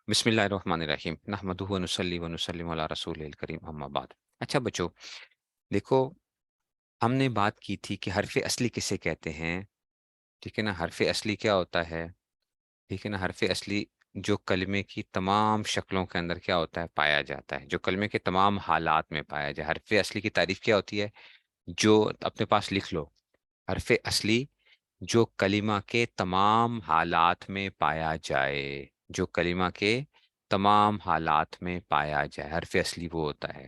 بسم اللہ الرحمن الرحیم نحمدہ ونصلی ونسلم علی رسول الکریم اما بعد۔ اچھا بچوں، دیکھو، ہم نے بات کی تھی کہ حرف اصلی کسے کہتے ہیں۔ ٹھیک ہے نا، حرف اصلی کیا ہوتا ہے؟ ٹھیک ہے نا، حرف اصلی جو کلمے کی تمام شکلوں کے اندر کیا ہوتا ہے، پایا جاتا ہے، جو کلمے کے تمام حالات میں پایا جائے۔ حرف اصلی کی تعریف کیا ہوتی ہے؟ جو اپنے پاس لکھ لو، حرف اصلی جو کلمہ کے تمام حالات میں پایا جائے، جو کلمہ کے تمام حالات میں پایا جائے، حرف اصلی وہ ہوتا ہے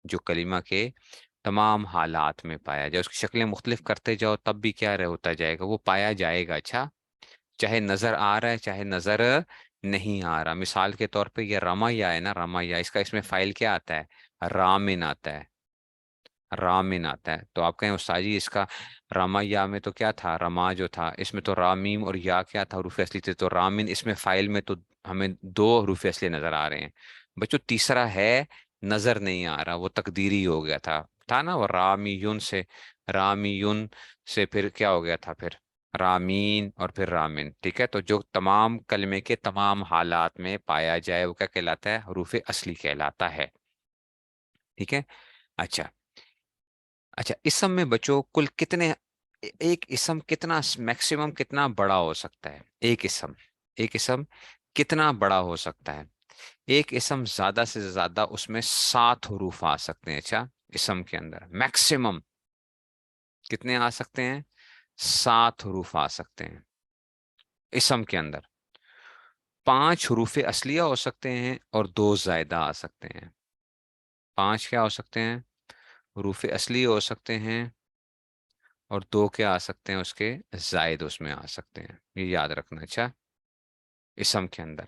جو کلمہ کے تمام حالات میں پایا جائے۔ اس کی شکلیں مختلف کرتے جاؤ تب بھی کیا رہ ہوتا جائے گا، وہ پایا جائے گا۔ اچھا، چاہے نظر آ رہا ہے چاہے نظر نہیں آ رہا۔ مثال کے طور پہ یہ رمیا ہے نا، رمیا، اس میں فائل کیا آتا ہے؟ رامن آتا ہے، رامن آتا ہے۔ تو آپ کہیں استاد جی اس کا راما یا میں تو کیا تھا، رما جو تھا اس میں تو رامیم اور یا کیا تھا، حروف اصلی تھے، تو رامن اس میں فائل میں تو ہمیں دو حروف اصلی نظر آ رہے ہیں۔ بچوں تیسرا ہے نظر نہیں آ رہا، وہ تقدیری ہو گیا تھا نا، وہ رامیون سے، رامیون سے پھر کیا ہو گیا تھا، پھر رامین اور پھر رامن۔ ٹھیک ہے، تو جو تمام کلمے کے تمام حالات میں پایا جائے وہ کیا کہلاتا ہے؟ حروف اصلی کہلاتا ہے۔ ٹھیک ہے، اچھا اچھا، اسم میں بچوں کل کتنے، ایک اسم کتنا میکسیمم کتنا بڑا ہو سکتا ہے؟ ایک اسم کتنا بڑا ہو سکتا ہے؟ ایک اسم زیادہ سے زیادہ اس میں 7 حروف آ سکتے ہیں۔ اچھا، اسم کے اندر میکسیمم کتنے آ سکتے ہیں؟ 7 حروف آ سکتے ہیں اسم کے اندر۔ 5 حروف اصلیہ ہو سکتے ہیں اور 2 زائدہ آ سکتے ہیں۔ 5 کیا ہو سکتے ہیں؟ حروف اصلی ہو سکتے ہیں، اور 2 کیا آ سکتے ہیں اس کے؟ زائد اس میں آ سکتے ہیں، یہ یاد رکھنا۔ اچھا، اسم کے اندر۔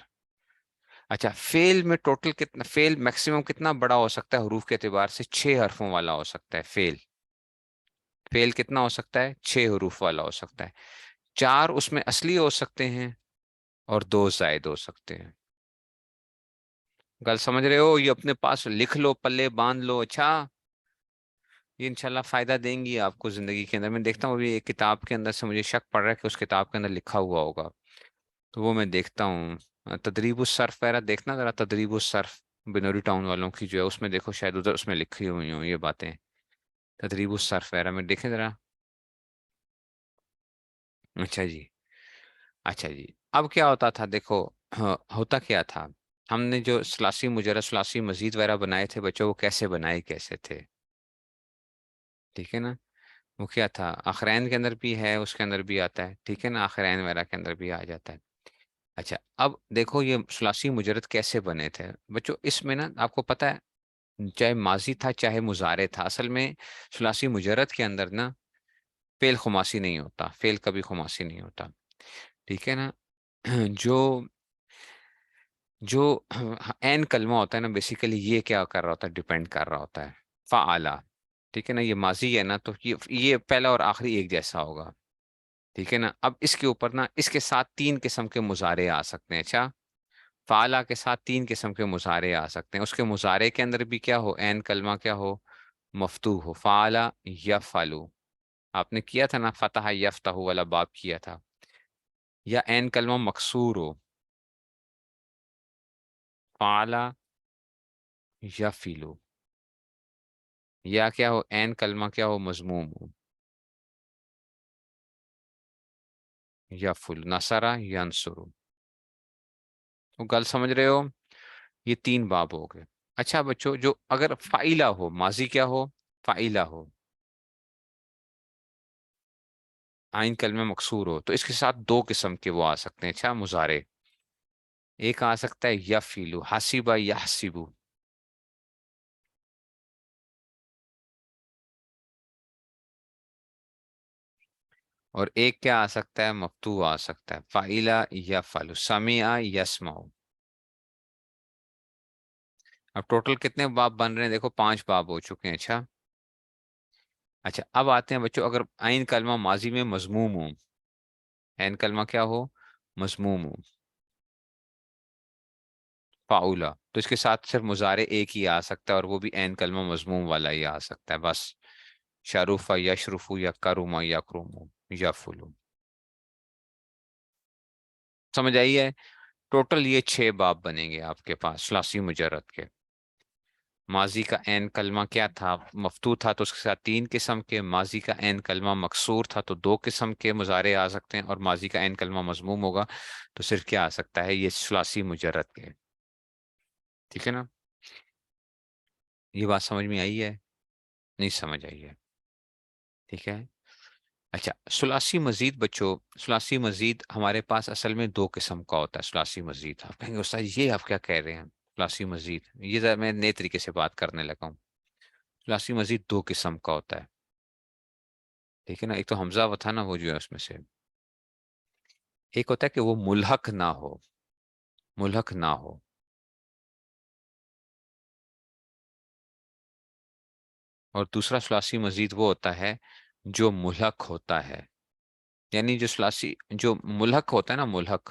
اچھا، فعل میں ٹوٹل کتنا، فعل میکسیمم کتنا بڑا ہو سکتا ہے حروف کے اعتبار سے؟ 6 حرفوں والا ہو سکتا ہے فعل۔ فعل کتنا ہو سکتا ہے؟ 6 حروف والا ہو سکتا ہے۔ 4 اس میں اصلی ہو سکتے ہیں اور 2 زائد ہو سکتے ہیں۔ گل سمجھ رہے ہو؟ یہ اپنے پاس لکھ لو، پلے باندھ لو۔ اچھا، یہ انشاءاللہ فائدہ دیں گی آپ کو زندگی کے اندر۔ میں دیکھتا ہوں ابھی ایک کتاب کے اندر سے مجھے شک پڑ رہا ہے کہ اس کتاب کے اندر لکھا ہوا ہوگا، تو وہ میں دیکھتا ہوں۔ تدریب الصرف وغیرہ دیکھنا ذرا، تدریب الصرف بنوری ٹاؤن والوں کی جو ہے، اس میں دیکھو شاید ادھر اس میں لکھی ہوئی ہوں یہ باتیں، تدریب الصرف وغیرہ میں دیکھیں ذرا۔ اچھا جی، اچھا جی، اب کیا ہوتا تھا دیکھو، ہوتا کیا تھا، ہم نے جو ثلاثی مجرد ثلاثی مزید وغیرہ بنائے تھے بچوں، وہ کیسے بنائے کیسے تھے؟ ٹھیک ہے نا، وہ کیا تھا، آخرین کے اندر بھی ہے، اس کے اندر بھی آتا ہے، ٹھیک ہے نا، آخرین وغیرہ کے اندر بھی آ جاتا ہے۔ اچھا، اب دیکھو یہ ثلاثی مجرد کیسے بنے تھے بچوں، اس میں نا آپ کو پتہ ہے، چاہے ماضی تھا چاہے مضارع تھا، اصل میں ثلاثی مجرد کے اندر نا فعل خماسی نہیں ہوتا، فعل کبھی خماسی نہیں ہوتا۔ ٹھیک ہے نا، جو جو عین کلمہ ہوتا ہے نا، بیسیکلی یہ کیا کر رہا ہوتا ہے، ڈیپینڈ کر رہا ہوتا ہے فعلا۔ ٹھیک ہے نا، یہ ماضی ہے نا، تو یہ پہلا اور آخری ایک جیسا ہوگا۔ ٹھیک ہے نا، اب اس کے اوپر نا اس کے ساتھ 3 قسم کے مضارع آ سکتے ہیں۔ اچھا، فعلا کے ساتھ 3 قسم کے مضارع آ سکتے ہیں، اس کے مضارع کے اندر بھی کیا ہو، عین کلمہ کیا ہو، مفتوح ہو، فعلا یفعلو۔ آپ نے کیا تھا نا، فتح یفتح والا باب کیا تھا، یا عین کلمہ مکسور ہو، فعلا یفعلو، یا کیا ہو، عین کلمہ کیا ہو، مضموم ہو، یفعل، نصرہ ینصرو۔ تو گل سمجھ رہے ہو؟ یہ 3 باب ہو گئے۔ اچھا بچوں، جو اگر فائلہ ہو، ماضی کیا ہو، فائلہ ہو، عین کلمہ مکسور ہو، تو اس کے ساتھ 2 قسم کے وہ آ سکتے ہیں۔ اچھا، مضارع ایک آ سکتا ہے یفعلو، حسیبہ یحسبو، اور ایک کیا آ سکتا ہے، مفتوح آ سکتا ہے، فعیلہ یفعلو، سمع یسمع۔ اب ٹوٹل کتنے باب بن رہے ہیں؟ دیکھو 5 باب ہو چکے ہیں۔ اچھا اچھا، اب آتے ہیں بچوں، اگر عین کلمہ ماضی میں مضموم ہو، عین کلمہ کیا ہو، مضموم ہو، فاؤلا، تو اس کے ساتھ صرف مضارع ایک ہی آ سکتا ہے، اور وہ بھی عین کلمہ مضموم والا ہی آ سکتا ہے بس، شروف یشرف یا کرم یا کرم یا فلو۔ سمجھ آئی ہے؟ ٹوٹل یہ 6 باب بنیں گے آپ کے پاس ثلاثی مجرد کے۔ ماضی کا عین کلمہ کیا تھا؟ مفتوح تھا تو اس کے ساتھ 3 قسم کے، ماضی کا عین کلمہ مکسور تھا تو 2 قسم کے مضارع آ سکتے ہیں، اور ماضی کا عین کلمہ مضموم ہوگا تو صرف کیا آ سکتا ہے؟ یہ ثلاثی مجرد کے۔ ٹھیک ہے نا؟ یہ بات سمجھ میں آئی ہے؟ نہیں سمجھ آئی ہے؟ ٹھیک ہے۔ اچھا، ثلاثی مزید بچوں، ثلاثی مزید ہمارے پاس اصل میں 2 قسم کا ہوتا ہے۔ ثلاثی مزید آپ کہیں گے استاد یہ آپ کیا کہہ رہے ہیں؟ ثلاثی مزید یہ ذرا میں نئے طریقے سے بات کرنے لگا ہوں۔ ثلاثی مزید 2 قسم کا ہوتا ہے، ٹھیک ہے نا؟ ایک تو حمزہ و تھا نا، وہ جو ہے اس میں سے ایک ہوتا ہے کہ وہ ملحق نہ ہو، ملحق نہ ہو، اور دوسرا ثلاثی مزید وہ ہوتا ہے جو ملحق ہوتا ہے۔ یعنی جو ثلاثی جو ملحق ہوتا ہے نا، ملحق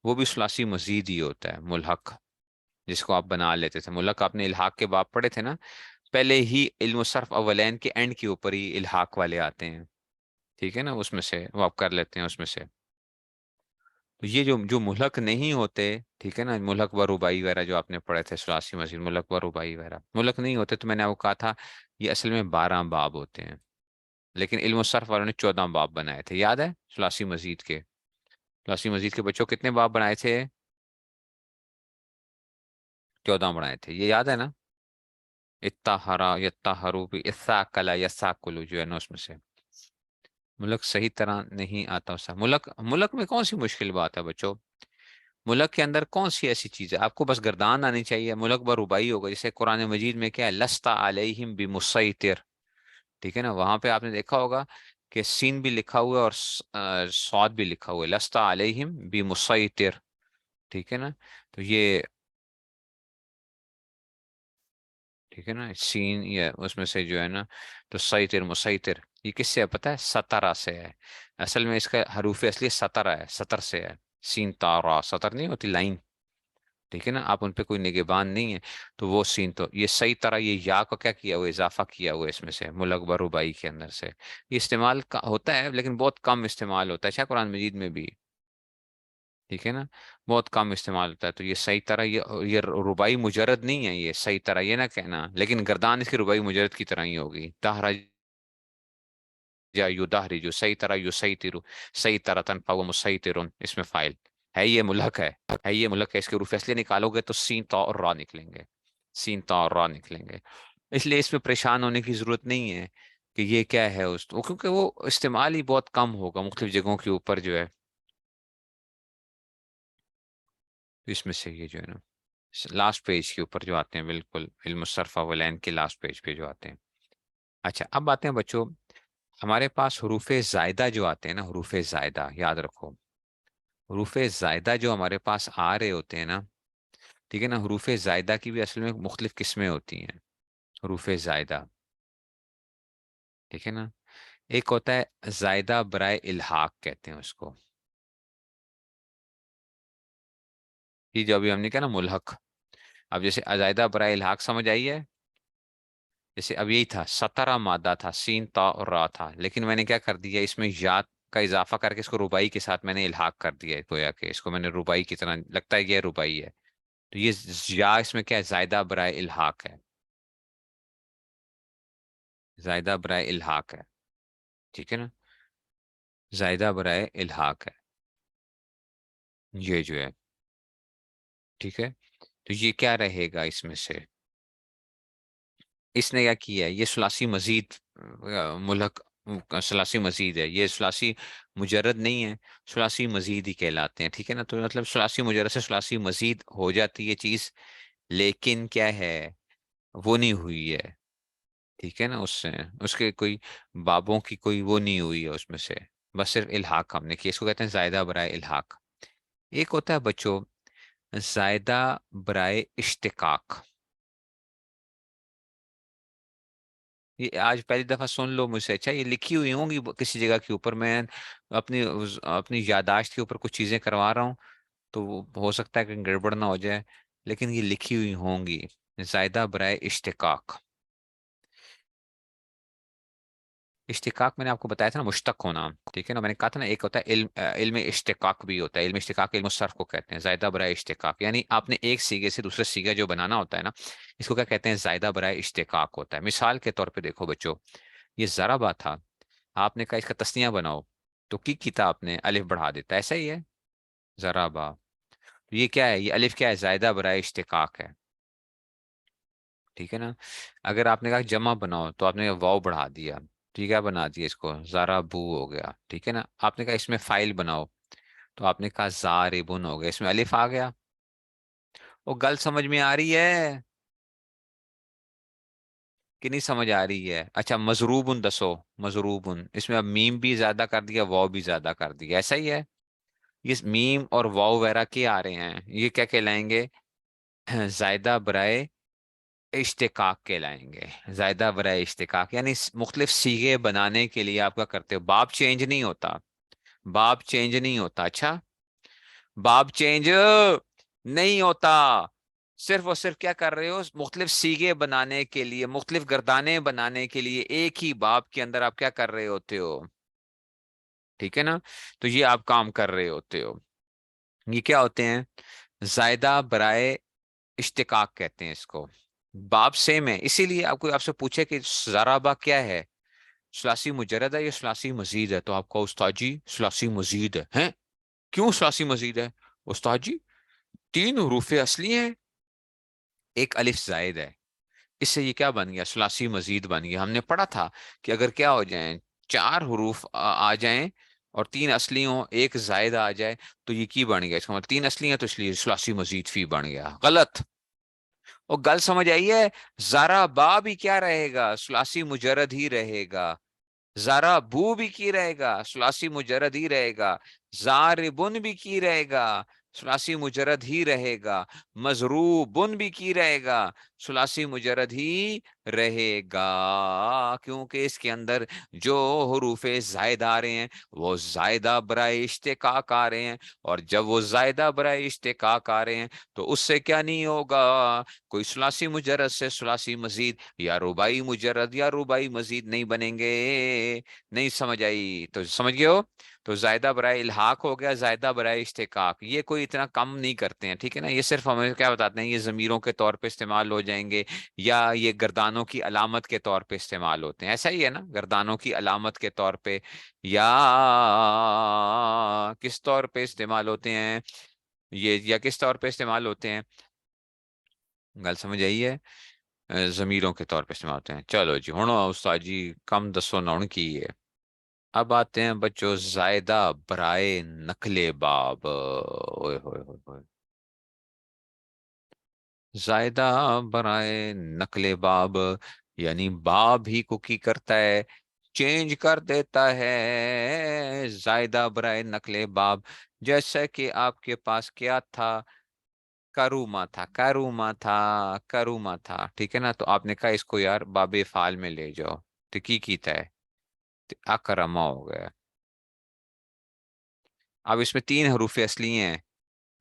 وہ بھی ثلاثی مزید ہی ہوتا ہے، ملحق جس کو آپ بنا لیتے تھے۔ ملحق آپ نے الحاق کے باب پڑھے تھے نا، پہلے ہی علم الصرف اولین کے اینڈ کے اوپر ہی الحاق والے آتے ہیں، ٹھیک ہے نا؟ اس میں سے وہ آپ کر لیتے ہیں اس میں سے۔ تو یہ جو ملحق نہیں ہوتے، ٹھیک ہے نا، ملحق و رباعی وغیرہ جو آپ نے پڑھے تھے ثلاثی مزید، ملحق و رباعی وغیرہ ملحق نہیں ہوتے، تو میں نے آپ کو کہا تھا یہ اصل میں 12 باب ہوتے ہیں، لیکن علم الصرف والوں نے 14 باب بنائے تھے، یاد ہے؟ ثلاثی مزید کے، ثلاثی مزید کے بچوں کتنے باب بنائے تھے؟ 14 بنائے تھے، یہ یاد ہے نا؟ اتہرا یتہرو بھی اثاکلا یساکلو جو ہے نا اس میں سے۔ ملک صحیح طرح نہیں آتا اس ملک، ملک میں کون سی مشکل بات ہے بچوں؟ ملک کے اندر کون سی ایسی چیز ہے؟ آپ کو بس گردان آنی چاہیے، ملک بربائی ہوگا۔ جیسے قرآن مجید میں کیا ہے؟ لستا علیہم بمسیطر، ٹھیک ہے نا؟ وہاں پہ آپ نے دیکھا ہوگا کہ سین بھی لکھا ہوا ہے اور صاد بھی لکھا ہوا ہے، لستا علیہم بمسیطر، ٹھیک ہے نا؟ تو یہ ٹھیک ہے نا، سین یا اس میں سے جو ہے نا، تو سیطر مسیطر یہ کس سے ہے پتہ ہے؟ سترہ سے ہے۔ اصل میں اس کا حروف اصلی سترہ ہے، سطر سے ہے۔ سین تارا، سطر نہیں ہوتی لائن، ٹھیک ہے نا؟ آپ ان پہ کوئی نگہبان نہیں ہے، تو وہ سین تو یہ صحیح طرح یہ یا کو کیا کیا ہوا؟ اضافہ کیا ہوا ہے اس میں سے، ملک بربائی کے اندر سے۔ یہ استعمال ہوتا ہے لیکن بہت کم استعمال ہوتا ہے، شاید قرآن مجید میں بھی، ٹھیک ہے نا؟ بہت کم استعمال ہوتا ہے۔ تو یہ صحیح طرح یہ ربائی مجرد نہیں ہے، یہ صحیح طرح یہ نہ کہنا، لیکن گردان اس کی ربائی مجرد کی طرح ہی ہوگی۔ دہرج یا یو دہری جو صحیح طرح یو صحیح تیرو، صحیح طرح تنفع مسیح تیرون، اس میں فائل ہے، یہ ملحق ہے یہ ملحق ہے۔ اس کے حروف اصلی نکالو گے تو سین تا اور را نکلیں گے، سین تا اور را نکلیں گے۔ اس لیے اس میں پریشان ہونے کی ضرورت نہیں ہے کہ یہ کیا ہے کیونکہ وہ استعمال ہی بہت کم ہوگا مختلف جگہوں کے اوپر جو ہے۔ اس میں سے یہ جو ہے نا لاسٹ پیج کے اوپر جو آتے ہیں، بالکل علم الصرف اولین کے لاسٹ پیج پہ جو آتے ہیں۔ اچھا، اب آتے ہیں بچوں ہمارے پاس حروف زائدہ جو آتے ہیں نا، حروف زائدہ یاد رکھو، حروف زائدہ جو ہمارے پاس آ رہے ہوتے ہیں نا، ٹھیک ہے نا؟ حروف زائدہ کی بھی اصل میں مختلف قسمیں ہوتی ہیں، حروف زائدہ، ٹھیک ہے نا؟ ایک ہوتا ہے زائدہ برائے الحاق کہتے ہیں اس کو، یہ جو ابھی ہم نے کہا نا ملحق۔ اب جیسے زائدہ برائے الحاق سمجھ آئی ہے؟ جیسے اب یہی تھا، 17 مادہ تھا، سین تا اور را تھا، لیکن میں نے کیا کر دیا اس میں یا کا اضافہ کر کے اس کو ربائی کے ساتھ میں نے الحاق کر دیا ہے، گویا کہ اس کو میں نے ربائی کی طرح لگتا ہے کہ یہ ربائی ہے، تو یہ یا اس میں کیا ہے؟ زائدہ برائے الحاق ہے، زائدہ برائے الحاق ہے، ٹھیک ہے نا؟ زائدہ برائے الحاق ہے یہ جو ہے، ٹھیک ہے؟ تو یہ کیا رہے گا اس میں سے؟ اس نے کیا کیا ہے؟ یہ ثلاثی مزید ملحق ثلاثی مزید ہے، یہ ثلاثی مجرد نہیں ہے، ثلاثی مزید ہی کہلاتے ہیں، ٹھیک ہے نا؟ تو مطلب ثلاثی مجرد سے ثلاثی مزید ہو جاتی ہے چیز، لیکن کیا ہے؟ وہ نہیں ہوئی ہے، ٹھیک ہے نا؟ اس سے اس کے کوئی بابوں کی کوئی وہ نہیں ہوئی ہے اس میں سے، بس صرف الحاق ہم نے کیا، اس کو کہتے ہیں زائدہ برائے الحاق۔ ایک ہوتا ہے بچوں زائدہ برائے اشتقاق، یہ آج پہلی دفعہ سن لو مجھ سے، اچھا یہ لکھی ہوئی ہوں گی کسی جگہ کے اوپر، میں اپنی اپنی یاداشت کے اوپر کچھ چیزیں کروا رہا ہوں تو وہ ہو سکتا ہے کہ گڑبڑ نہ ہو جائے، لیکن یہ لکھی ہوئی ہوں گی، زائدہ برائے اشتقاق۔ اشتقاق میں نے آپ کو بتایا تھا نا مشتق ہونا، ٹھیک ہے نا، میں نے کہا تھا نا ایک ہوتا ہے علم علم اشتقاق بھی ہوتا ہے، علم اشتقاق علم الصرف کو کہتے ہیں، زائدہ برائے اشتقاق، یعنی آپ نے ایک سیگے سے دوسرے سیگا جو بنانا ہوتا ہے نا، اس کو کیا کہتے ہیں، زائدہ برائے اشتقاق ہوتا ہے۔ مثال کے طور پہ دیکھو بچوں، یہ ضربہ تھا، آپ نے کہا اس کا تسنیہ بناؤ، تو کی تھا آپ نے الف بڑھا دیتا، ایسا ہی ہے ضربہ، تو یہ کیا ہے، یہ الف کیا ہے، زائدہ برائے اشتقاق ہے، ٹھیک ہے نا۔ اگر آپ نے کہا جمع بناؤ تو آپ نے واو بڑھا دیا، ٹھیک ہے، بنا دیا اس کو زارا بو ہو گیا، ٹھیک ہے نا۔ آپ نے کہا اس میں فائل بناؤ تو آپ نے کہا زاربن ہو گیا، اس میں الف آ گیا، وہ گل سمجھ میں آ رہی ہے کہ نہیں سمجھ آ رہی ہے؟ اچھا مضروبن دسو، مضروبن، اس میں اب میم بھی زیادہ کر دیا، واو بھی زیادہ کر دیا، ایسا ہی ہے، یہ میم اور واو وغیرہ کے آ رہے ہیں، یہ کیا کہلائیں گے، زائدہ برائے اشتقاق کہلائیں گے، زائدہ برائے اشتقاق، یعنی مختلف سیغے بنانے کے لیے آپ کا کرتے ہو، باب چینج نہیں ہوتا، باب چینج نہیں ہوتا، اچھا باب چینج نہیں ہوتا، صرف اور صرف کیا کر رہے ہو، مختلف سیغے بنانے کے لیے، مختلف گردانے بنانے کے لیے ایک ہی باب کے اندر آپ کیا کر رہے ہوتے ہو، ٹھیک ہے نا، تو یہ آپ کام کر رہے ہوتے ہو، یہ کیا ہوتے ہیں، زائدہ برائے اشتقاق کہتے ہیں اس کو، باب سیم ہے، اسی لیے آپ کو آپ سے پوچھے کہ ضربہ کیا ہے، ثلاثی مجرد ہے یا ثلاثی مزید ہے، تو آپ کو استاد جی ثلاثی مزید ہے، ہیں کیوں ثلاثی مزید ہے استاد جی، تین حروف اصلی ہیں، ایک الف زائد ہے، اس سے یہ کیا بن گیا، ثلاثی مزید بن گیا، ہم نے پڑھا تھا کہ اگر کیا ہو جائیں، چار حروف آ جائیں اور تین اصلی ہوں، ایک زائد آ جائے، تو یہ کی بن گیا، اس کا مطلب تین اصلی ہیں تو اس لیے ثلاثی مزید فی بن گیا، غلط، وہ گل سمجھ آئی ہے، زارا با بھی کیا رہے گا، ثلاثی مجرد ہی رہے گا، زارا بو بھی کی رہے گا، ثلاثی مجرد ہی رہے گا، زاربن بھی کی رہے گا، ثلاثی مجرد ہی رہے گا، مضروبن بھی کی رہے گا، ثلاثی مجرد ہی رہے گا، کیونکہ اس کے اندر جو حروف زائد آ رہے ہیں وہ زائدہ برائے اشتقاق آ رہے ہیں، اور جب وہ زائدہ برائے اشتقاق آ رہے ہیں تو اس سے کیا نہیں ہوگا، کوئی ثلاثی مجرد سے ثلاثی مزید یا رباعی مجرد یا رباعی مزید نہیں بنیں گے، نہیں سمجھ آئی تو سمجھ گئے ہو، تو زائدہ برائے الحاق ہو گیا، زائدہ برائے اشتقاق، یہ کوئی اتنا کم نہیں کرتے ہیں، ٹھیک ہے نا، یہ صرف ہمیں کیا بتاتے ہیں، یہ ضمیروں کے طور پہ استعمال ہو جائیں گے، یا یہ گردانوں کی علامت کے طور پہ استعمال ہوتے ہیں، ایسا ہی ہے نا، گردانوں کی علامت کے طور پہ، یا کس طور پہ استعمال ہوتے ہیں، یہ یا کس طور پہ استعمال ہوتے ہیں، گل سمجھ آئی ہے، ضمیروں کے طور پہ استعمال ہوتے ہیں، چلو جی ہن استاد جی کم دسو نہ کی ہے، اب آتے ہیں بچوں زائدہ برائے نقل باب، اوئے ہوئے ہوئے ہوئے، زائدہ برائے نقل باب، یعنی باب ہی کو کی کرتا ہے، چینج کر دیتا ہے، زائدہ برائے نقل باب، جیسا کہ آپ کے پاس کیا تھا، کروما تھا، کروما تھا، کروما تھا، ٹھیک ہے نا، تو آپ نے کہا اس کو یار باب فعال میں لے جاؤ، تو کی کیتا ہے، تو اکرما ہو گیا، اب اس میں تین حروف اصلی ہیں،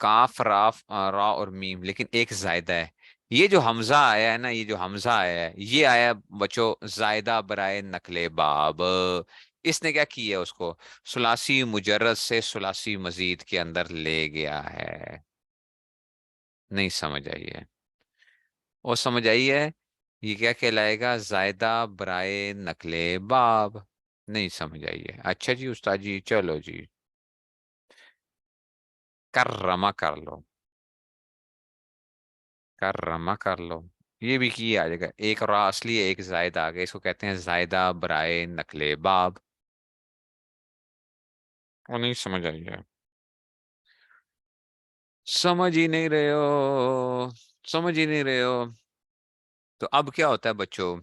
کاف راف را اور میم، لیکن ایک زائدہ ہے، یہ جو حمزہ آیا ہے نا، یہ جو حمزہ آیا ہے یہ آیا بچو زائدہ برائے نقل باب، اس نے کیا کیا ہے، اس کو ثلاثی مجرد سے ثلاثی مزید کے اندر لے گیا ہے، نہیں سمجھ آئی ہے، وہ سمجھ آئی ہے، یہ کیا کہلائے گا، زائدہ برائے نقل باب، نہیں سمجھ آئی ہے، اچھا جی استاد جی چلو جی، کرما کر لو، کرما کر لو، یہ بھی کی آ جائے گا، ایک را اصلی ہے ایک زائد آ گیا، اس کو کہتے ہیں زائدہ برائے نقل باب، وہ نہیں سمجھ آئی ہے، سمجھ ہی نہیں رہے ہو، سمجھ ہی نہیں رہے ہو، تو اب کیا ہوتا ہے بچوں،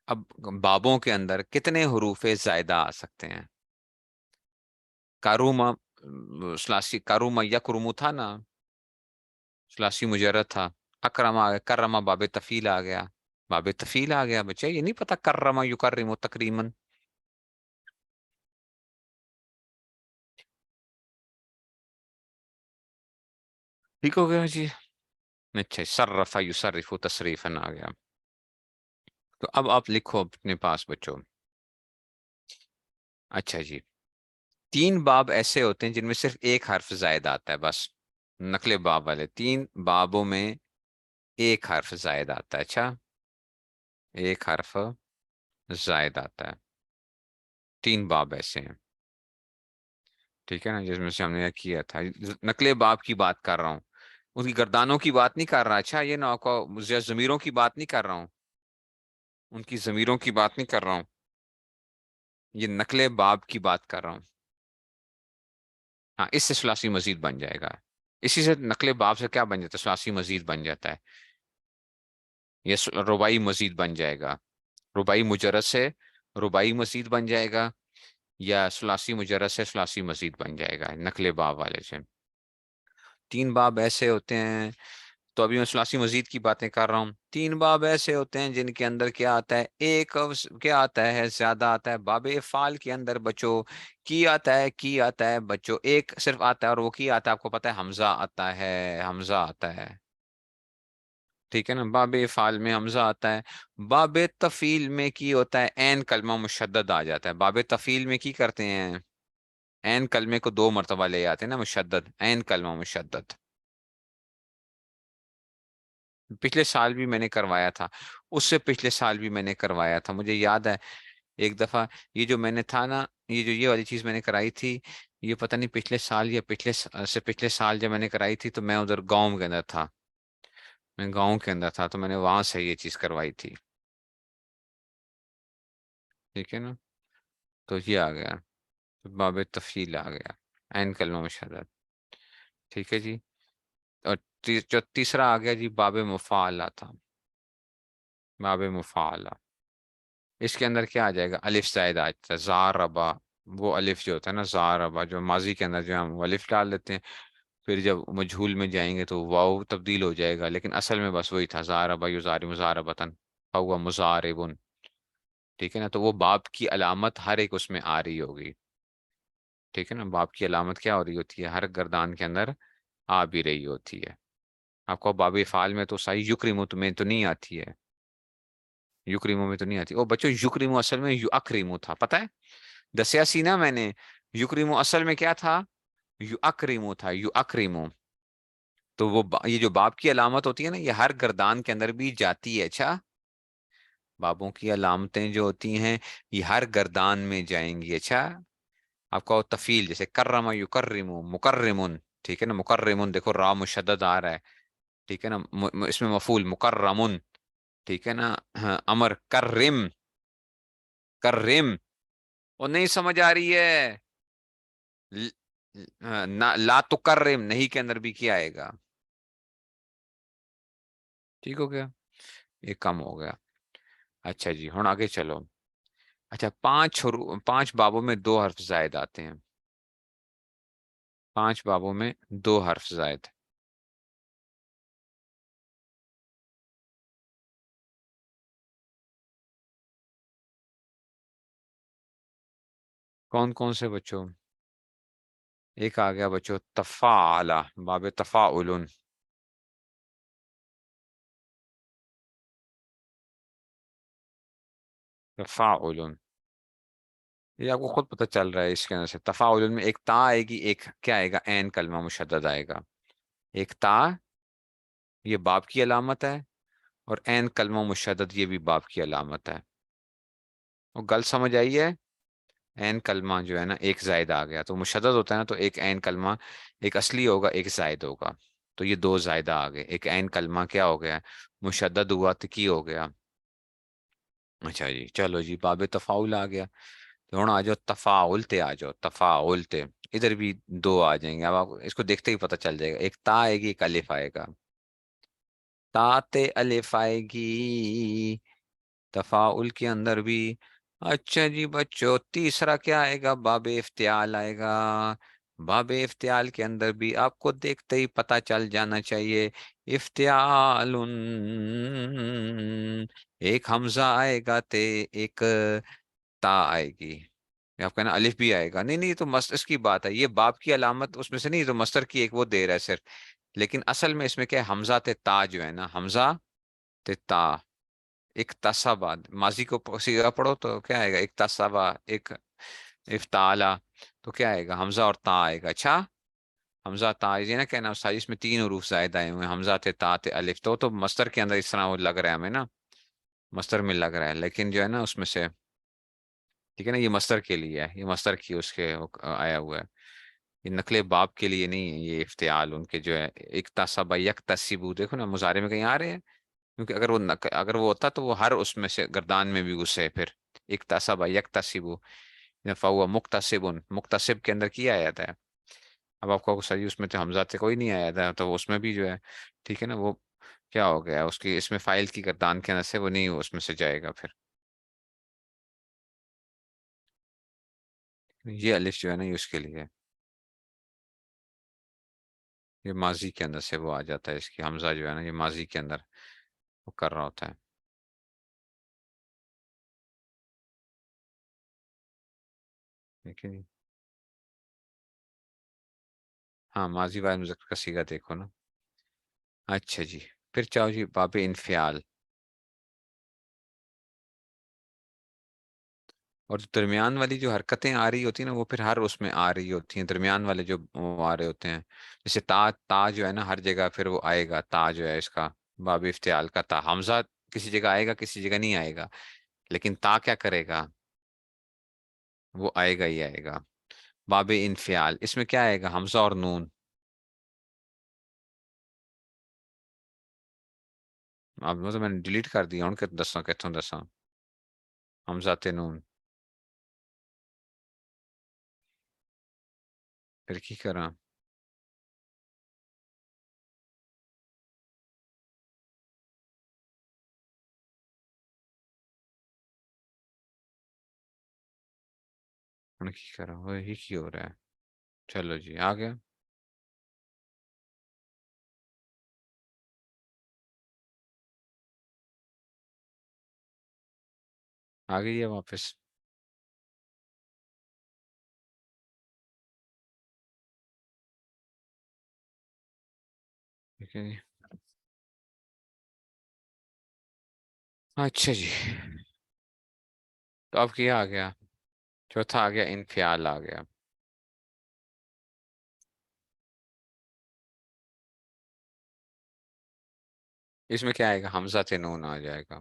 اب بابوں کے اندر کتنے حروف زائدہ آ سکتے ہیں، کاروما، سلاسی کاروما یا کرمو تھا نا، سلاسی مجرد تھا، اکرما آ گیا، کرما باب تفیل آ گیا، باب تفیل آ گیا بچے، یہ نہیں پتا کرما یکرم تکریما، ٹھیک ہو گیا جی، اچھا صرف یصرف تصریفا آ گیا، تو اب آپ لکھو اپنے پاس بچوں، اچھا جی، 3 باب ایسے ہوتے ہیں جن میں صرف ایک حرف زائد آتا ہے بس، نقل باب والے 3 بابوں میں ایک حرف زائد آتا ہے. اچھا، ایک حرف زائد آتا ہے. 3 باب ایسے ہیں، ٹھیک ہے نا، جس میں سے ہم نے یہ کیا تھا. نقل باب کی بات کر رہا ہوں، ان کی گردانوں کی بات نہیں کر رہا. اچھا، یہ نہ ضمیروں کی بات نہیں کر رہا ہوں، ان کی ضمیروں کی بات نہیں کر رہا ہوں، یہ نقل باب کی بات کر رہا ہوں. ہاں، اس سے ثلاثی مزید بن جائے گا. اسی سے نقل باب سے کیا بن جاتا ہے؟ ثلاثی مزید بن جاتا ہے. یہ رباعی مزید بن جائے گا. رباعی مجرد سے رباعی مزید بن جائے گا، یا ثلاثی مجرد سے ثلاثی مزید بن جائے گا نقل باب والے سے. 3 باب ایسے ہوتے ہیں، تو ابھی میں ثلاثی مزید کی باتیں کر رہا ہوں. 3 باب ایسے ہوتے ہیں جن کے اندر کیا آتا ہے؟ ایک کیا آتا ہے؟ زیادہ آتا ہے. باب افعال کے اندر بچو کی آتا ہے، کی آتا ہے بچو، ایک صرف آتا ہے، اور وہ کی آتا ہے آپ کو پتا ہے، حمزہ آتا ہے، حمزہ آتا ہے. ٹھیک ہے نا، باب افعال میں حمزہ آتا ہے. باب تفعیل میں کی ہوتا ہے؟ عین کلمہ مشدد آ جاتا ہے. باب تفعیل میں کی کرتے ہیں؟ عین کلمے کو 2 مرتبہ لے آتے ہیں نا، مشدد، عین کلمہ مشدد. پچھلے سال بھی میں نے کروایا تھا، اس سے پچھلے سال بھی میں نے کروایا تھا، مجھے یاد ہے. ایک دفعہ یہ جو میں نے تھا نا، یہ والی چیز میں نے کرائی تھی، یہ پتہ نہیں پچھلے سال یا سے پچھلے سال جب میں نے کرائی تھی، تو میں ادھر گاؤں کے اندر تھا. میں گاؤں کے اندر تھا، تو میں نے وہاں سے یہ چیز کروائی تھی. ٹھیک ہے نا، تو یہ آ گیا، باب تفصیل آ گیا، عین کلمہ مشدد. ٹھیک ہے جی. اور جو تیسرا آ گیا جی، باب مفاعلہ تھا. باب مفاعلہ، اس کے اندر کیا آ جائے گا؟ الف زائد آ جاتا ہے. زاربا، وہ الف جو ہوتا ہے نا، زاربا، جو ماضی کے اندر جو ہم وہ الف ڈال دیتے ہیں، پھر جب مجہول میں جائیں گے تو واو تبدیل ہو جائے گا، لیکن اصل میں بس وہی تھا، زاربا یزارب مزاربتن، فہو مزاربن. ٹھیک ہے نا، تو وہ باب کی علامت ہر ایک اس میں آ رہی ہوگی. ٹھیک ہے نا، باب کی علامت کیا ہو رہی ہوتی ہے؟ ہر گردان کے اندر آ بھی رہی ہوتی ہے. آپ کو باب فعال میں تو صحیح یکرمت میں تو نہیں آتی ہے، یکریمو میں تو نہیں آتی. او بچوں، یکریمو اصل میں یو اکریمو تھا، پتہ ہے؟ دسیا سی نا میں نے، یکریمو اصل میں کیا تھا؟ یو اکریمو تھا، یو اکریمو. تو وہ یہ جو باب کی علامت ہوتی ہے نا، یہ ہر گردان کے اندر بھی جاتی ہے. اچھا، بابوں کی علامتیں جو ہوتی ہیں یہ ہر گردان میں جائیں گی. اچھا، آپ کا تفیل جیسے کرم یکرمو، مکرمن. ٹھیک ہے نا، مکرمن، دیکھو را مشدد آ رہا ہے. ٹھیک ہے نا، اس میں مفعول مکرمن. ٹھیک ہے نا، ہاں، امر کرم، کرم. وہ نہیں سمجھ آ رہی ہے؟ لا تکرم نہیں کے اندر بھی کیا آئے گا؟ ٹھیک ہو گیا، یہ کم ہو گیا. اچھا جی، ہوں آگے چلو. اچھا، 5 بابوں میں 2 حرف زائد آتے ہیں. 5 بابوں میں 2 حرف زائد. کون کون سے بچوں؟ ایک آ گیا بچوں، تفاعلہ، باب تفاعل. تفاعل، یہ آپ کو خود پتہ چل رہا ہے اس کے اندر سے. تفاعل میں ایک تا آئے گی، ایک کیا آئے گا؟ عین کلمہ مشدد آئے گا. ایک تا، یہ باب کی علامت ہے، اور عین کلمہ مشدد یہ بھی باب کی علامت ہے. وہ گل سمجھ آئی ہے؟ عین کلمہ جو ہے نا، ایک زائد آ گیا تو مشدد ہوتا ہے نا، تو ایک عین کلمہ، ایک اصلی ہوگا، ایک زائد ہوگا. تو یہ 2 زائدہ آ گئے. ایک عین کلمہ کیا ہو گیا؟ مشدد ہوا تو کی ہو گیا. اچھا جی، چلو جی، باب تفاعل آ گیا. تو ہوں آ جاؤ تفاعل تے، آ جاؤ تفاعل تے. ادھر بھی 2 آ جائیں گے. اب آپ اس کو دیکھتے ہی پتہ چل جائے گا. ایک تا آئے گی، ایک الف آئے گا. تا تے الف آئے گی تفاعل کے اندر بھی. اچھا جی بچوں، تیسرا کیا آئے گا؟ باب افتعال آئے گا. باب افتعال کے اندر بھی آپ کو دیکھتے ہی پتہ چل جانا چاہیے. افتعال، ایک حمزہ آئے گا تے، ایک تا آئے گی. آپ کہنا الف بھی آئے گا، نہیں نہیں، یہ تو مستر کی بات ہے، یہ باب کی علامت اس میں سے نہیں، تو مستر کی ایک وہ دے رہا ہے صرف. لیکن اصل میں اس میں کیا ہے؟ حمزہ تے تا جو ہے نا، حمزہ تے تا. ایک تصابہ، ماضی کو سیدھا پڑھو تو کیا آئے گا؟ ایک تصابہ، ایک افتعالا، تو کیا آئے گا؟ حمزہ اور تا آئے گا. اچھا حمزہ تا، یہ نا کہنا استاد اس میں تین حروف زائد آئے ہوئے ہیں، حمزہ تے تا تے الف، تو مصدر کے اندر اس طرح وہ لگ رہا ہے ہمیں نا، مصدر میں لگ رہا ہے، لیکن جو ہے نا اس میں سے ٹھیک ہے نا، یہ مصدر کے لیے ہے، یہ مصدر کی اس کے آیا ہوا ہے، یہ نقل باب کے لیے نہیں ہے، یہ افتعال ان کے جو ہے اکتسب یکتسبو، دیکھو نا مضارع میں کہیں آ رہے ہیں، کیونکہ اگر وہ اگر وہ ہوتا تو وہ ہر اس میں سے گردان میں بھی گھسے پھر. اکتسب یکتسبو، فہو مکتسب، مکتسب کے اندر کیا آیا تھا. اب آپ کو صحیح اس میں تو حمزہ سے کوئی نہیں آیا تھا، تو اس میں بھی جو ہے ٹھیک ہے نا، وہ کیا ہو گیا اس کی، اس میں فائل کی گردان کے اندر سے وہ نہیں اس میں سے جائے گا پھر. یہ الف جو ہے نا یہ اس کے لیے ہے، یہ ماضی کے اندر سے وہ آ جاتا ہے، اس کی حمزہ جو ہے نا یہ ماضی کے اندر وہ کر رہا ہوتا ہے. ٹھیک ہے جی. ہاں ماضی واحد مذکر کا صیغہ دیکھو نا. اچھا جی، پھر چاہو جی باب انفعال. اور جو درمیان والی جو حرکتیں آ رہی ہوتی ہیں نا وہ پھر ہر اس میں آ رہی ہوتی ہیں، درمیان والے جو وہ آ رہے ہوتے ہیں، جیسے تا، تا جو ہے نا ہر جگہ پھر وہ آئے گا، تا جو ہے اس کا باب افتعال کا تا. حمزہ کسی جگہ آئے گا کسی جگہ نہیں آئے گا، لیکن تا کیا کرے گا؟ وہ آئے گا ہی آئے گا. باب انفعال اس میں کیا آئے گا؟ حمزہ اور نون. اب مطلب میں نے ڈیلیٹ کر دیا ان کے دساں کتوں دساں حمزہ تے نون. پھر کی کراں؟ کی کراں وہی کی ہو رہا ہے. چلو جی آ گیا. آ گئی ہے واپس. ٹھیک ہے جی. اچھا جی، تو اب کیا آ گیا؟ چوتھا آ گیا انفعال آ گیا. اس میں کیا آئے گا؟ حمزہ تے نون آ جائے گا.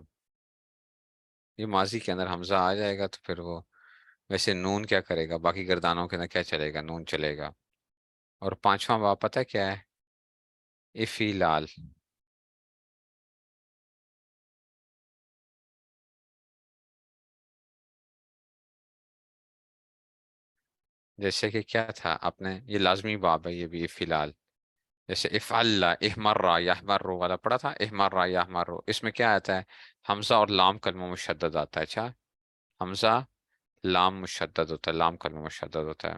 یہ ماضی کے اندر حمزہ آ جائے گا تو پھر وہ ویسے نون کیا کرے گا؟ باقی گردانوں کے اندر کیا چلے گا؟ نون چلے گا. اور پانچواں باب پتہ ہے کیا ہے؟ افعال. جیسے کہ کیا تھا آپ نے، یہ لازمی باب ہے یہ بھی افعال. جیسے افعل احمر یحمر والا پڑھا تھا، احمر یحمر، اس میں کیا آتا ہے؟ حمزہ اور لام کلمہ مشدد آتا ہے. اچھا حمزہ لام مشدد ہوتا ہے، لام کلمہ مشدد ہوتا ہے.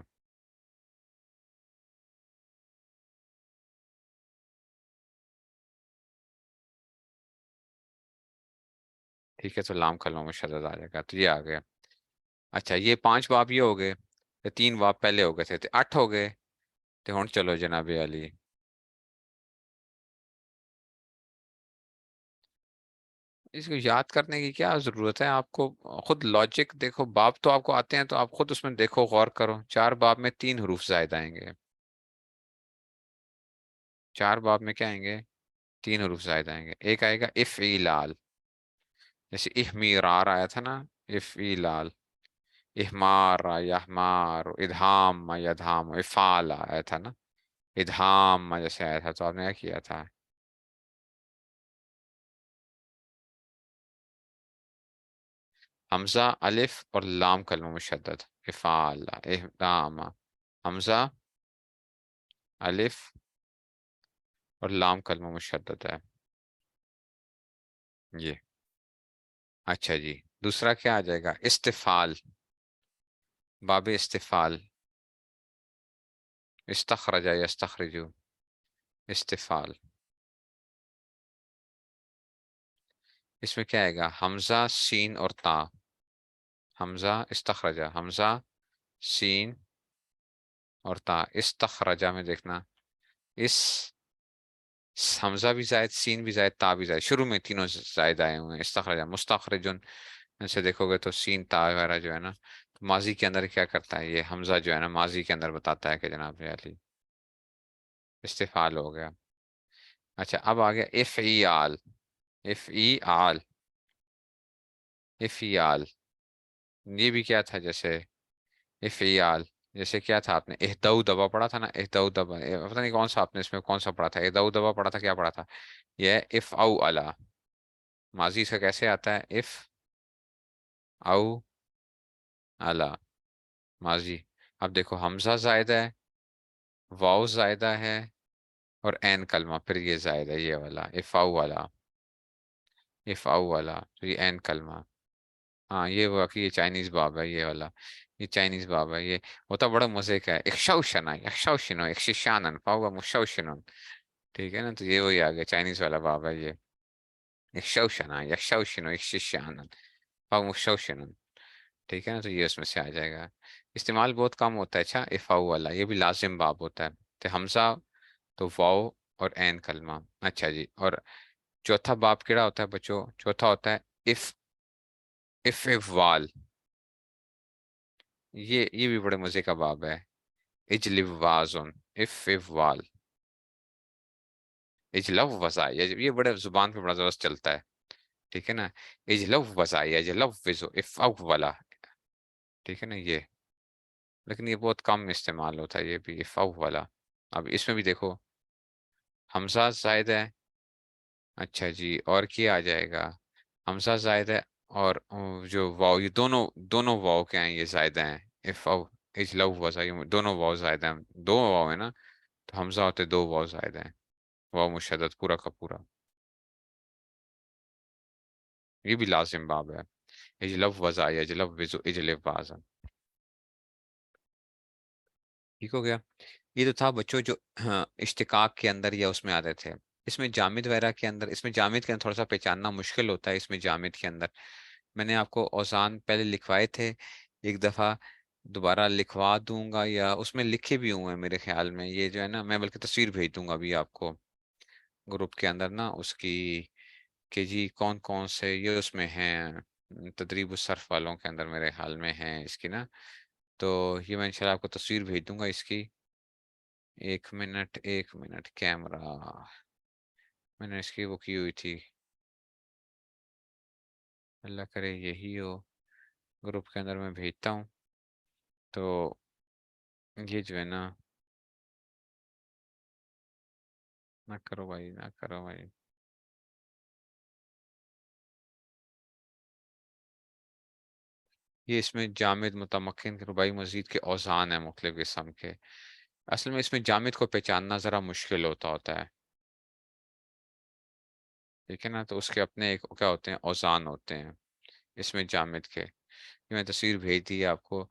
ٹھیک ہے، تو لام کلمہ مشدد آ جائے گا، تو یہ آ گیا. اچھا یہ پانچ باب یہ ہو گئے، یہ تین باب پہلے ہو گئے تھے، تو اٹھ ہو گئے. تو ہن چلو جناب علی. اس کو یاد کرنے کی کیا ضرورت ہے آپ کو؟ خود لاجک دیکھو، باب تو آپ کو آتے ہیں تو آپ خود اس میں دیکھو، غور کرو. چار باب میں تین حروف زائد آئیں گے، چار باب میں کیا آئیں گے؟ تین حروف زائد آئیں گے. ایک آئے گا افعلال، جیسے احمیرار آیا تھا نا، افعلال. احمار یحمار، ادہام یدہام، افعال آیا تھا نا، ادہام جیسے آیا تھا، تو آپ نے کیا کیا تھا؟ حمزہ الف اور لام کلمہ مشدد، افعال اہدام. حمزہ الف اور لام کلمہ مشدد ہے یہ. اچھا جی، دوسرا کیا آ جائے گا؟ استفال. باب استفال، استخرج یستخرجو، استفال. اس میں کیا آئے گا؟ حمزہ سین اور تا. حمزہ استخرجہ، حمزہ سین اور تا. استخرجہ میں دیکھنا، اس حمزہ بھی زائد، سین بھی زائد، تا بھی زائد، شروع میں تینوں زائد آئے ہوئے ہیں. استخرجہ مستخرجن سے دیکھو گے تو سین تا وغیرہ جو ہے نا ماضی کے اندر کیا کرتا ہے یہ حمزہ جو ہے نا، ماضی کے اندر بتاتا ہے کہ جناب علی استفعال ہو گیا. اچھا اب آ گیا افعیال. افعیال. افعیال یہ بھی کیا تھا جیسے افعیال، جیسے کیا تھا آپ نے اہدو دبا پڑھا تھا نا، اہدو دبا پتہ نہیں کون سا آپ نے اس میں کون سا پڑھا تھا، اہدو دبا پڑھا تھا، کیا پڑھا تھا؟ یہ اف او الا. ماضی سے کیسے آتا ہے؟ اف او الا ماضی. اب دیکھو حمزہ زائدہ ہے، واؤ زائدہ ہے، اور این کلمہ پھر یہ زائدہ ہے یہ والا اف او والا. اف او والا تو یہ این کلمہ. ہاں یہ واقعی یہ چائنیز باب ہے یہ والا. یہ چائنیز باب ہے یہ. ہوتا بڑا مزے کا ہے. اکشوشنا اکشوشنو اکششانن فاوا مشوشنن. ٹھیک ہے نا، تو یہ وہی آ گیا چائنیز والا باب ہے یہ. اکشوشنا یکشوشنو اکششانن فاوا مشوشنن. ٹھیک ہے نا، تو یہ اس میں سے آ جائے گا. استعمال بہت کم ہوتا ہے. اچھا افاو والا یہ بھی لازم باب ہوتا ہے. تو حمزہ تو واو اور این کلمہ. اچھا جی، اور چوتھا باب کیڑا ہوتا ہے بچوں؟ چوتھا ہوتا ہے افعال. یہ بھی بڑے مزے کا باب ہے. اجلب وازن افعال. اجلب وزائی یہ بڑے زبان پہ بڑا زبردست چلتا ہے. ٹھیک ہے نا، اجلب وزائی اجلب وزو افعولا. ٹھیک ہے نا یہ، لیکن یہ بہت کم استعمال ہوتا ہے یہ بھی افعولا. اب اس میں بھی دیکھو حمزہ زائد ہے. اچھا جی، اور کیا آ جائے گا؟ حمزہ زائد ہے، اور جو واو یہ دونوں دونوں واو کیا ہیں؟ یہ زائدہ ہیں. اف او اجلو وزا یہ دونوں واو زائدہ ہیں. دو واو ہے نا، تو حمزہ ہوتے دو واو زائدہ ہیں. واو مشدد پورا کا پورا. یہ بھی لازم باب ہے. اجلو وزا اجلو وزو اجلب وازن. ٹھیک ہو گیا. یہ تو تھا بچوں جو اشتقاق کے اندر یا اس میں آتے تھے. اس میں جامد وغیرہ کے اندر، اس میں جامد کے اندر تھوڑا سا پہچاننا مشکل ہوتا ہے. اس میں جامد کے اندر میں نے آپ کو اوزان پہلے لکھوائے تھے، ایک دفعہ دوبارہ لکھوا دوں گا، یا اس میں لکھے بھی ہوئے ہیں میرے خیال میں. یہ جو ہے نا میں بلکہ تصویر بھیج دوں گا ابھی آپ کو گروپ کے اندر نا اس کی، کہ جی کون کون سے یہ اس میں ہیں. تدریب الصرف والوں کے اندر میرے خیال میں ہیں اس کی نا. تو یہ میں انشاءاللہ آپ کو تصویر بھیج دوں گا اس کی. ایک منٹ ایک منٹ کیمرہ، میں نے اس کی وہ کی ہوئی تھی. اللہ کرے یہی ہو. گروپ کے اندر میں بھیجتا ہوں. تو یہ جو ہے نا، نہ کرو بھائی نہ کرو بھائی. یہ اس میں جامد متمکن رباعی مزید کے اوزان ہیں مختلف قسم کے. اصل میں اس میں جامد کو پہچاننا ذرا مشکل ہوتا ہے. ٹھیک ہے نا، تو اس کے اپنے ایک کیا ہوتے ہیں؟ اوزان ہوتے ہیں اس میں جامد کے. یہ میں تصویر بھیج دی ہے آپ کو،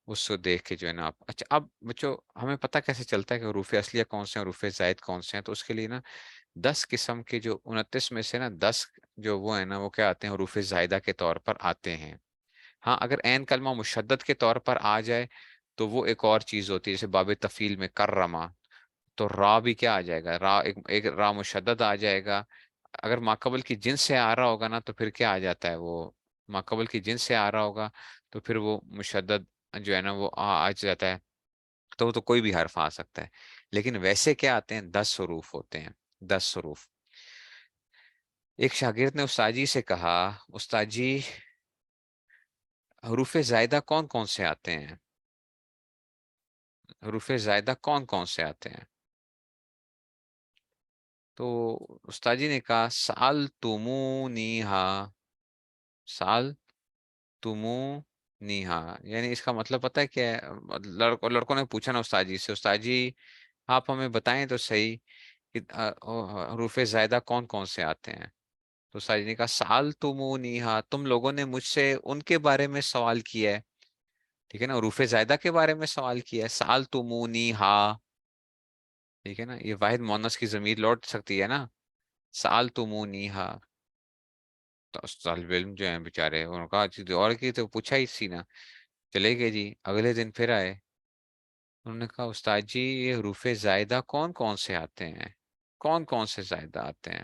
اس کو دیکھ کے جو ہے نا آپ. اچھا اب بچوں ہمیں پتہ کیسے چلتا ہے کہ حروف اصلیہ کون سے ہیں حروف زائد کون سے ہیں؟ تو اس کے لیے نا 10 قسم کے جو 29 میں سے نا 10 جو وہ ہیں نا وہ کیا آتے ہیں؟ حروف زائدہ کے طور پر آتے ہیں. ہاں اگر عین کلمہ مشدد کے طور پر آ جائے تو وہ ایک اور چیز ہوتی ہے. جیسے باب تفیل میں کرما، تو را بھی کیا آ جائے گا؟ را ایک را مشدد آ جائے گا. اگر ماقبل کی جنس سے آ رہا ہوگا نا تو پھر کیا آ جاتا ہے؟ وہ ماقبل کی جنس سے آ رہا ہوگا تو پھر وہ مشدد جو ہے نا وہ آ جاتا ہے. تو وہ تو کوئی بھی حرف آ سکتا ہے. لیکن ویسے کیا آتے ہیں؟ 10 حروف ہوتے ہیں. 10 حروف. ایک شاگرد نے استاد جی سے کہا استاد جی حروف زائدہ کون کون سے آتے ہیں؟ حروف زائدہ کون کون سے آتے ہیں؟ تو استاد جی نے کہا سال تمونیہا. سال تمو نیہا یعنی اس کا مطلب پتہ ہے کیا ہے؟ لڑکوں نے پوچھا نا استاد جی سے، استاد جی آپ ہمیں بتائیں تو صحیح کہ حروف زائدہ کون کون سے آتے ہیں. تو استاد جی نے کہا سال تمو نیہا، تم لوگوں نے مجھ سے ان کے بارے میں سوال کیا ہے. ٹھیک ہے نا، حروف زائدہ کے بارے میں سوال کیا ہے. سال تمو نیہا. ٹھیک ہے نا، یہ واحد مونس کی ضمیر لوٹ سکتی ہے نا. سال تمو نیہا. تو طالب علم جو ہیں بےچارے انہوں نے کہا چیز اور کی تو پوچھا ہی سی نا. چلے گئے جی. اگلے دن پھر آئے. انہوں نے کہا استاد جی یہ حروف زائدہ کون کون سے آتے ہیں؟ کون کون سے زائدہ آتے ہیں؟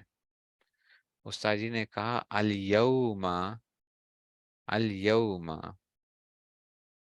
استاد جی نے کہا الیوم. الیوم.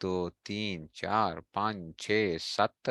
2 3 4 5 6 7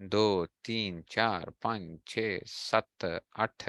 2 3 4 5 6 7 8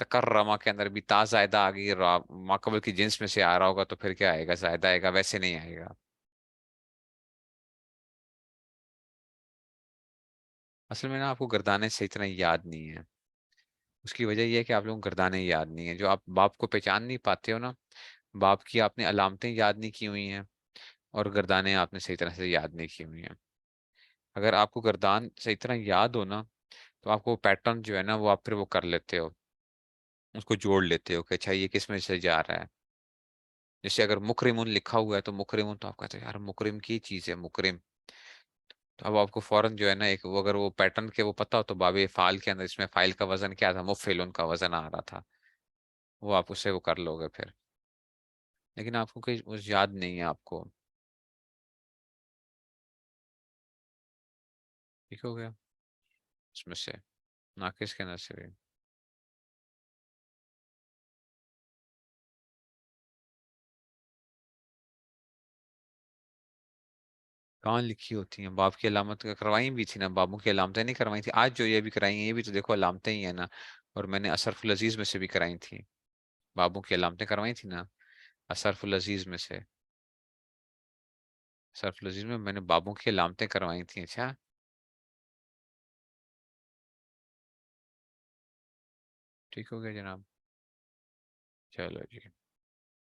تکرما کے اندر بھی تا زائدہ آ گئی، ماقبل کی جنس میں سے آ رہا ہوگا تو پھر کیا آئے گا؟ زائدہ آئے گا، ویسے نہیں آئے گا. اصل میں نا آپ کو گردانے صحیح طرح یاد نہیں ہے. اس کی وجہ یہ ہے کہ آپ لوگوں کو گردانے یاد نہیں ہے. جو آپ باپ کو پہچان نہیں پاتے ہو نا، باپ کی آپ نے علامتیں یاد نہیں کی ہوئی ہیں، اور گردانے آپ نے صحیح طرح سے یاد نہیں کی ہوئی ہیں. اگر آپ کو گردان صحیح طرح یاد ہو نا، تو آپ کو پیٹرن جو ہے نا وہ آپ پھر وہ کر لیتے ہو، اس کو جوڑ لیتے ہو کہ اچھا یہ کس میں سے جا رہا ہے. جیسے اگر مکرمن لکھا ہوا ہے تو مکرمن، تو آپ کہتے ہیں یار مکرم کی چیز ہے مکرم. تو اب آپ کو فوراً جو ہے نا ایک وہ اگر وہ پیٹرن کے وہ پتا ہو تو باب فعال کے اندر اس میں فائل کا وزن کیا تھا، مفعل کا وزن آ رہا تھا، وہ آپ اس سے وہ کر لو گے پھر. لیکن آپ کو کہیں اس یاد نہیں ہے آپ کو. ٹھیک ہو گیا؟ اس میں سے ناقص کے اندر سے بھی کہاں لکھی ہوتی ہیں؟ باب کی علامت کروائی بھی تھی نا، بابوں کی علامتیں نہیں کروائی تھی؟ آج جو یہ بھی کرائی ہیں یہ بھی تو دیکھو علامتیں ہی ہیں نا. اور میں نے اصرف العزیز میں سے بھی کرائی تھی، بابوں کی علامتیں کروائی تھی نا اصرف العزیز میں سے. اصرف العزیز میں میں نے بابوں کی علامتیں کروائی تھیں. اچھا ٹھیک ہو گیا جناب. چلو جی.